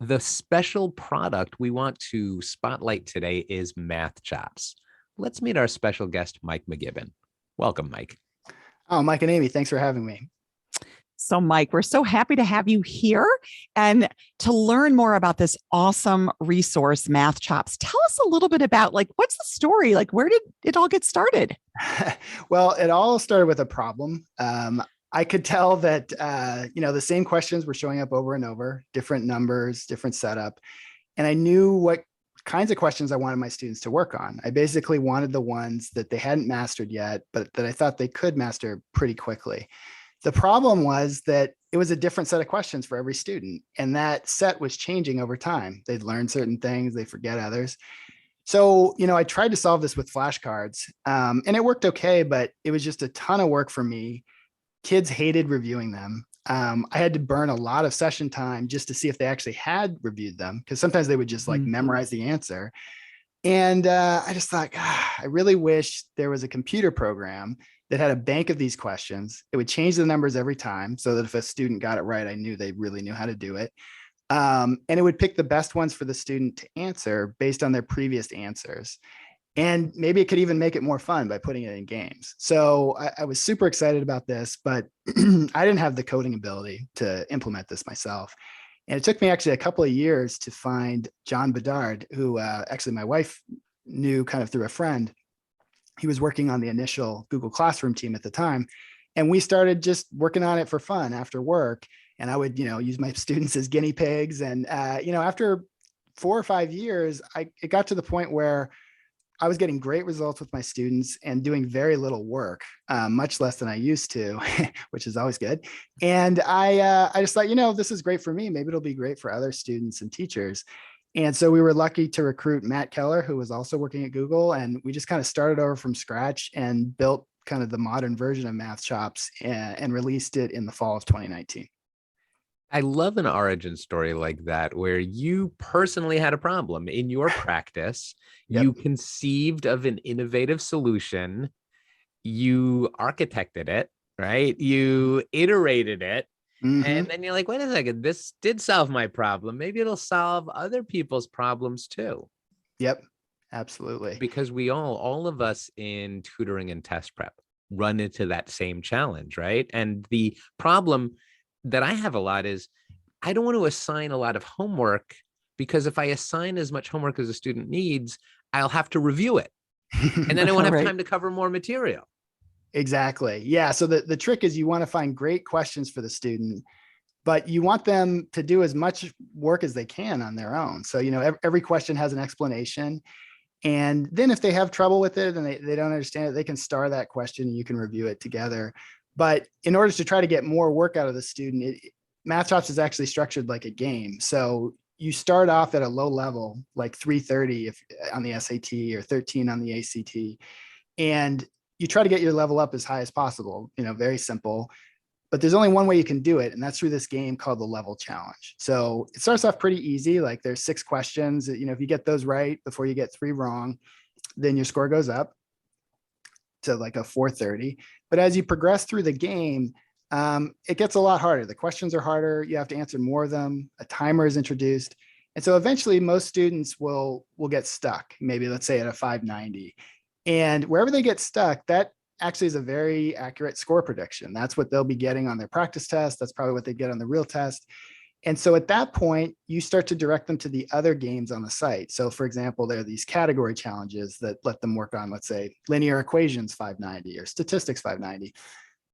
The special product we want to spotlight today is Mathchops. Let's meet our special guest, Mike McGibbon. Welcome, Mike. Oh, Mike and Amy, thanks for having me. So, Mike, we're so happy to have you here and to learn more about this awesome resource, Mathchops. Tell us a little bit about what's the story? Where did it all get started? Well, it all started with a problem. I could tell that the same questions were showing up over and over, different numbers, different setup, and I knew what kinds of questions I wanted my students to work on. I basically wanted the ones that they hadn't mastered yet, but that I thought they could master pretty quickly. The problem was that it was a different set of questions for every student, and that set was changing over time. They'd learn certain things, they forget others. So, I tried to solve this with flashcards, and it worked okay, but it was just a ton of work for me. Kids hated reviewing them. I had to burn a lot of session time just to see if they actually had reviewed them, because sometimes they would just memorize the answer. And I just thought, I really wish there was a computer program that had a bank of these questions. It would change the numbers every time so that if a student got it right, I knew they really knew how to do it. And it would pick the best ones for the student to answer based on their previous answers. And maybe it could even make it more fun by putting it in games. So I was super excited about this, but I didn't have the coding ability to implement this myself. And it took me actually a couple of years to find John Bedard, who actually my wife knew kind of through a friend. He was working on the initial Google Classroom team at the time. And we started just working on it for fun after work. And I would, use my students as guinea pigs. And, after 4 or 5 years, it got to the point where I was getting great results with my students and doing very little work, much less than I used to, which is always good. And I just thought, this is great for me. Maybe it'll be great for other students and teachers. And so we were lucky to recruit Matt Keller, who was also working at Google. And we just kind of started over from scratch and built kind of the modern version of Mathchops and released it in the fall of 2019. I love an origin story like that, where you personally had a problem in your practice. Yep. You conceived of an innovative solution. You architected it, right? You iterated it. And then you're like, wait a second, this did solve my problem. Maybe it'll solve other people's problems too. Yep, absolutely. Because we all of us in tutoring and test prep run into that same challenge, right? And the problem that I have a lot is I don't want to assign a lot of homework, because if I assign as much homework as a student needs, I'll have to review it. And then I won't have time to cover more material. Exactly. Yeah. So the trick is you want to find great questions for the student, but you want them to do as much work as they can on their own. So, every question has an explanation. And then if they have trouble with it and they don't understand it, they can star that question and you can review it together. But in order to try to get more work out of the student, Mathchops is actually structured like a game. So you start off at a low level, like 330 if on the SAT or 13 on the ACT. And you try to get your level up as high as possible, very simple, but there's only one way you can do it. And that's through this game called the level challenge. So it starts off pretty easy. Like there's 6 questions, if you get those right before you get 3 wrong, then your score goes up to like a 430. But as you progress through the game, it gets a lot harder. The questions are harder. You have to answer more of them. A timer is introduced. And so eventually most students will get stuck, maybe let's say at a 590. And wherever they get stuck, that actually is a very accurate score prediction. That's what they'll be getting on their practice test. That's probably what they get on the real test. And so at that point, you start to direct them to the other games on the site. So for example, there are these category challenges that let them work on, let's say, linear equations 590 or statistics 590.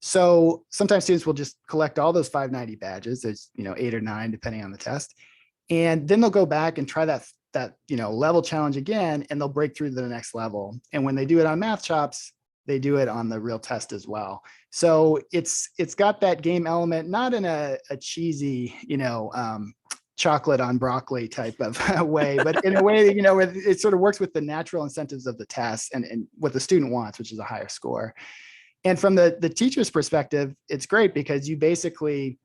So sometimes students will just collect all those 590 badges. There's 8 or 9, depending on the test. And then they'll go back and try that level challenge again, and they'll break through to the next level. And when they do it on Mathchops, they do it on the real test as well. So it's got that game element, not in a cheesy, chocolate on broccoli type of way, but in a way that, it sort of works with the natural incentives of the test and what the student wants, which is a higher score. And from the teacher's perspective, it's great because you basically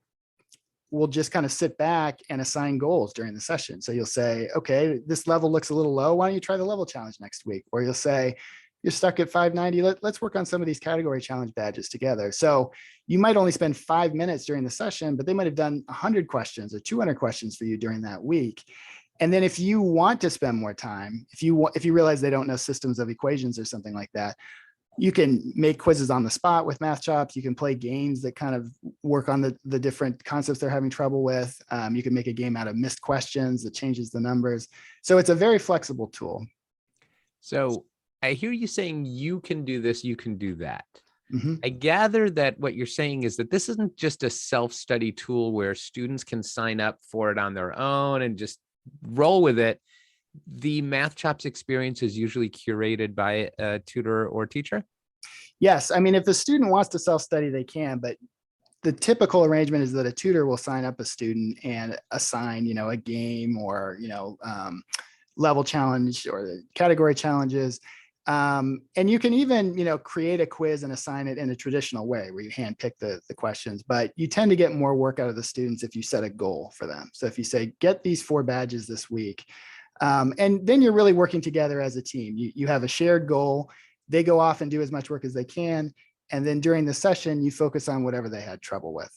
will just kind of sit back and assign goals during the session. So you'll say, okay, this level looks a little low. Why don't you try the level challenge next week? Or you'll say, you're stuck at 590. Let's work on some of these category challenge badges together. So you might only spend 5 minutes during the session, but they might have done 100 questions or 200 questions for you during that week. And then if you want to spend more time, if you realize they don't know systems of equations or something like that, you can make quizzes on the spot with Mathchops. You can play games that kind of work on the different concepts they're having trouble with. You can make a game out of missed questions that changes the numbers. So it's a very flexible tool. So I hear you saying you can do this, you can do that. Mhm. I gather that what you're saying is that this isn't just a self-study tool where students can sign up for it on their own and just roll with it. The Mathchops experience is usually curated by a tutor or teacher? Yes, I mean, if the student wants to self-study, they can, but the typical arrangement is that a tutor will sign up a student and assign, a game or, level challenge or the category challenges. And you can even, create a quiz and assign it in a traditional way where you handpick the questions, but you tend to get more work out of the students if you set a goal for them. So if you say, get these 4 badges this week, and then you're really working together as a team. You have a shared goal. They go off and do as much work as they can. And then during the session, you focus on whatever they had trouble with.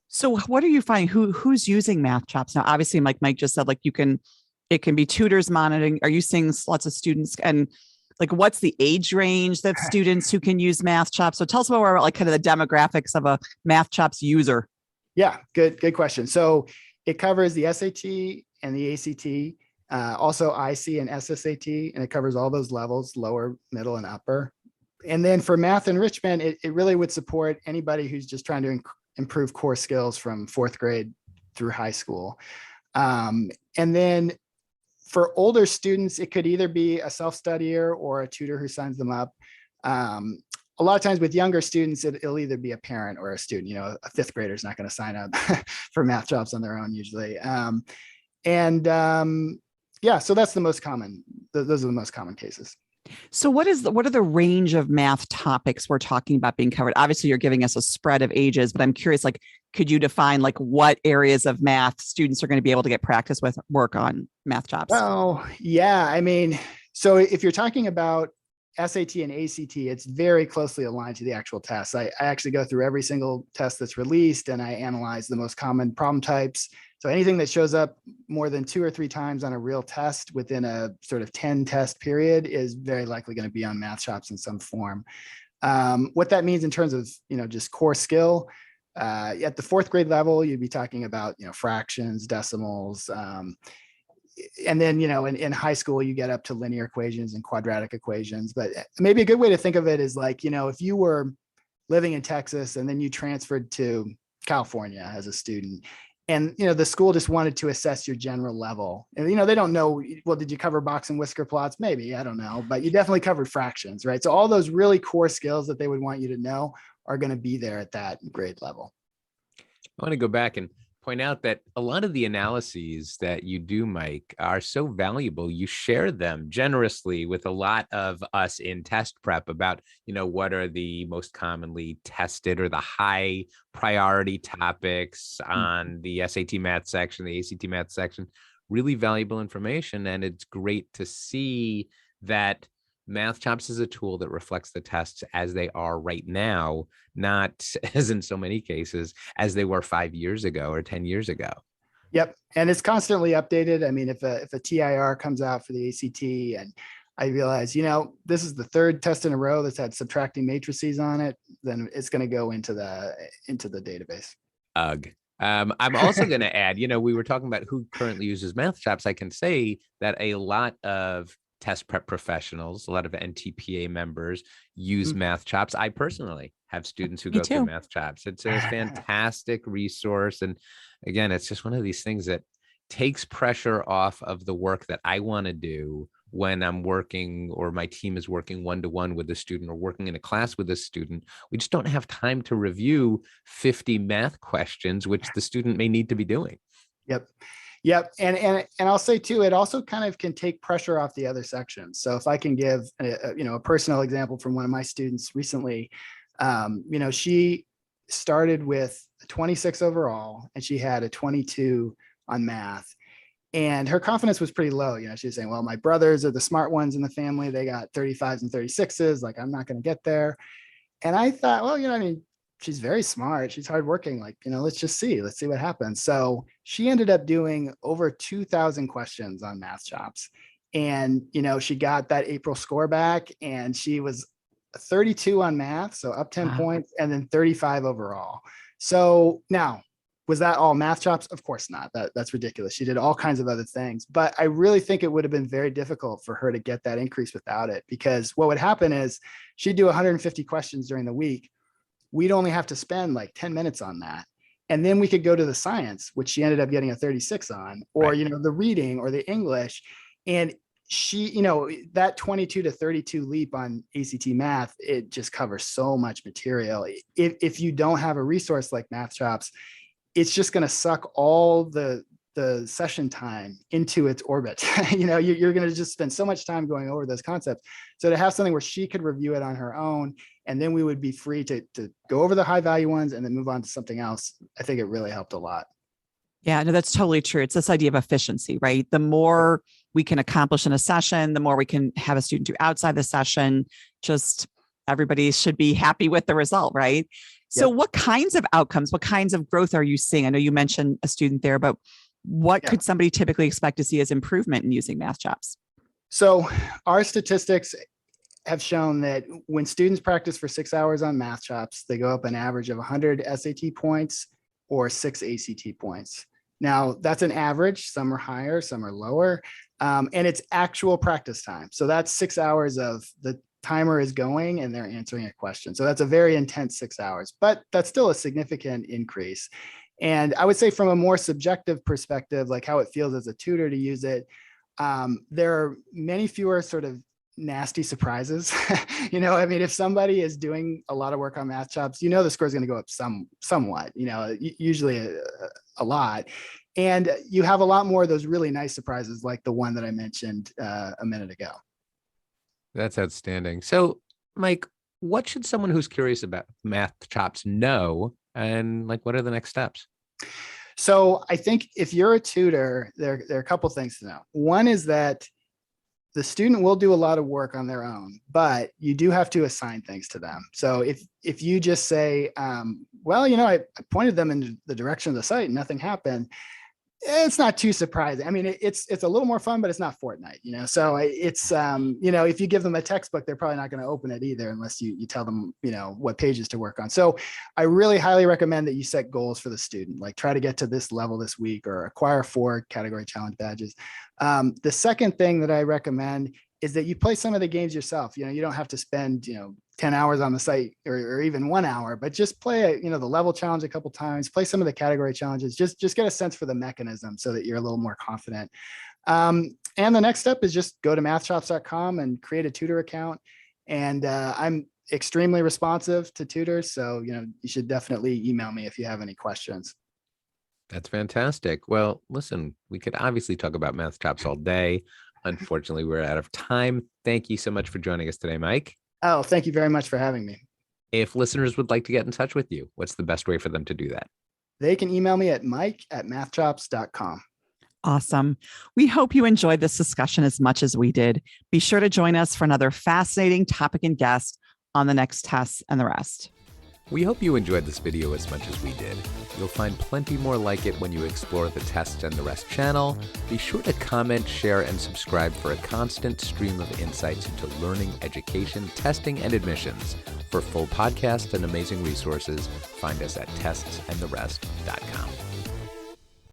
So what are you finding? Who's using Mathchops now? Obviously, like Mike just said, it can be tutors monitoring. Are you seeing lots of students, and what's the age range that students who can use Mathchops? So tell us more about kind of the demographics of a Mathchops user. Yeah, good question. So it covers the SAT and the ACT, also ISEE and SSAT, and it covers all those levels, lower, middle, and upper. And then for math enrichment, it really would support anybody who's just trying to improve core skills from 4th grade through high school. And then for older students, it could either be a self-studier or a tutor who signs them up. A lot of times with younger students, it'll either be a parent or a student. A 5th grader is not going to sign up for Mathchops on their own usually. Yeah, so that's the most common. Those are the most common cases. So what are the range of math topics we're talking about being covered? Obviously, you're giving us a spread of ages, but I'm curious, could you define what areas of math students are going to be able to get practice with work on Mathchops? Well, yeah, I mean, so if you're talking about SAT and ACT, it's very closely aligned to the actual tests. I actually go through every single test that's released and I analyze the most common problem types. So anything that shows up more than 2 or 3 times on a real test within a sort of 10 test period is very likely going to be on Mathchops in some form. What that means in terms of, just core skill, at the 4th grade level, you'd be talking about, fractions, decimals, and then, in high school, you get up to linear equations and quadratic equations. But maybe a good way to think of it is if you were living in Texas and then you transferred to California as a student, and, the school just wanted to assess your general level. And, they don't know, well, did you cover box and whisker plots? Maybe, I don't know, but you definitely covered fractions, right? So all those really core skills that they would want you to know are going to be there at that grade level. I want to go back and point out that a lot of the analyses that you do, Mike, are so valuable. You share them generously with a lot of us in test prep about, what are the most commonly tested or the high priority topics on the SAT math section, the ACT math section. Really valuable information. And it's great to see that Mathchops is a tool that reflects the tests as they are right now, not as in so many cases as they were 5 years ago or 10 years ago. Yep. And it's constantly updated. I mean, if a TIR comes out for the ACT and I realize, this is the 3rd test in a row that's had subtracting matrices on it, then it's going to go into the database. Ugh. I'm also going to add, we were talking about who currently uses Mathchops. I can say that a lot of test prep professionals, a lot of NTPA members use Mathchops. I personally have students who go through Mathchops. It's a fantastic resource. And again, it's just one of these things that takes pressure off of the work that I want to do when I'm working or my team is working one-to-one with a student or working in a class with a student. We just don't have time to review 50 math questions, which the student may need to be doing. Yep. Yep. And I'll say too, it also kind of can take pressure off the other sections. So if I can give a personal example from one of my students recently, she started with a 26 overall and she had a 22 on math. And her confidence was pretty low. She was saying, well, my brothers are the smart ones in the family. They got 35s and 36s. Like, I'm not going to get there. And I thought, well, she's very smart. She's hardworking. Like, let's just see. Let's see what happens. So she ended up doing over 2,000 questions on Mathchops. And, she got that April score back, and she was 32 on math, so up 10 points, and then 35 overall. So now, was that all Mathchops? Of course not. That's ridiculous. She did all kinds of other things, but I really think it would have been very difficult for her to get that increase without it, because what would happen is she'd do 150 questions during the week. We'd only have to spend like 10 minutes on that. And then we could go to the science, which she ended up getting a 36 on, or, Right. the reading or the English. And she, that 22 to 32 leap on ACT math, it just covers so much material. If you don't have a resource like Mathchops, it's just going to suck all the session time into its orbit. You're going to just spend so much time going over those concepts. So to have something where she could review it on her own, and then we would be free to go over the high value ones and then move on to something else, I think it really helped a lot. Yeah, no, that's totally true. It's this idea of efficiency, right? The more we can accomplish in a session, the more we can have a student do outside the session. Just everybody should be happy with the result, right? So what kinds of outcomes, what kinds of growth are you seeing? I know you mentioned a student there, but what could somebody typically expect to see as improvement in using Mathchops? So our statistics have shown that when students practice for 6 hours on Mathchops, they go up an average of 100 SAT points or 6 ACT points. Now, that's an average. Some are higher, some are lower. And it's actual practice time. So that's 6 hours of the timer is going and they're answering a question. So that's a very intense 6 hours, but that's still a significant increase. And I would say from a more subjective perspective, like how it feels as a tutor to use it, there are many fewer sort of nasty surprises. If somebody is doing a lot of work on Mathchops, the score is going to go up somewhat, usually a lot. And you have a lot more of those really nice surprises, like the one that I mentioned a minute ago. That's outstanding. So, Mike, what should someone who's curious about Mathchops know, and what are the next steps? So I think if you're a tutor, there are a couple things to know. One is that the student will do a lot of work on their own, but you do have to assign things to them. So if you just say, I pointed them in the direction of the site and nothing happened, it's not too surprising. I mean, it's a little more fun, but it's not Fortnite, so it's, if you give them a textbook, they're probably not going to open it either unless you tell them, what pages to work on. So I really highly recommend that you set goals for the student, like try to get to this level this week or acquire 4 category challenge badges. The second thing that I recommend is that you play some of the games yourself. You don't have to spend, 10 hours on the site or even 1 hour, but just play, the level challenge a couple times, play some of the category challenges, just get a sense for the mechanism so that you're a little more confident. And the next step is just go to mathchops.com and create a tutor account. And I'm extremely responsive to tutors. So, you should definitely email me if you have any questions. That's fantastic. Well, listen, we could obviously talk about Mathchops all day. Unfortunately, we're out of time. Thank you so much for joining us today, Mike. Oh, thank you very much for having me. If listeners would like to get in touch with you, what's the best way for them to do that? They can email me at mike@mathchops.com. Awesome. We hope you enjoyed this discussion as much as we did. Be sure to join us for another fascinating topic and guest on the next tests and the rest. We hope you enjoyed this video as much as we did. You'll find plenty more like it when you explore the Tests and the Rest channel. Be sure to comment, share, and subscribe for a constant stream of insights into learning, education, testing, and admissions. For full podcasts and amazing resources, find us at testsandtherest.com.